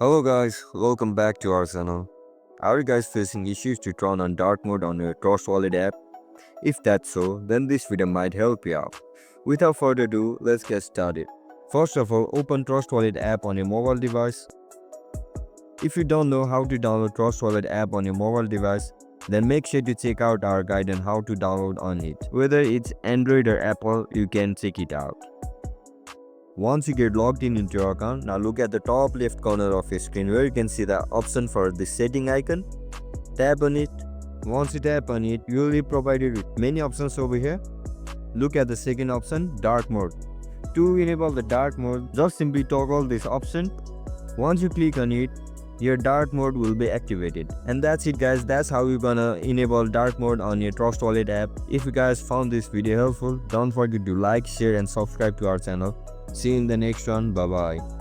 Hello guys, welcome back to our channel. Are you guys facing issues to turn on dark mode on your Trust Wallet app? If that's so, then this video might help you out. Without further ado, let's get started. First of all, open Trust Wallet app on your mobile device. If you don't know how to download Trust Wallet app on your mobile device, then make sure to check out our guide on how to download on it. Whether it's Android or Apple, you can check it out. Once you get logged in into your account, now look at the top left corner of your screen where you can see the option for the setting icon. Tap on it. Once you tap on it, you will be provided with many options over here. Look at the second option, dark mode. To enable the dark mode, just simply toggle this option. Once you click on it, your dark mode will be activated. And that's it guys, that's how you're gonna enable dark mode on your Trust Wallet app. If you guys found this video helpful, don't forget to like, share and subscribe to our channel. See you in the next one. Bye bye.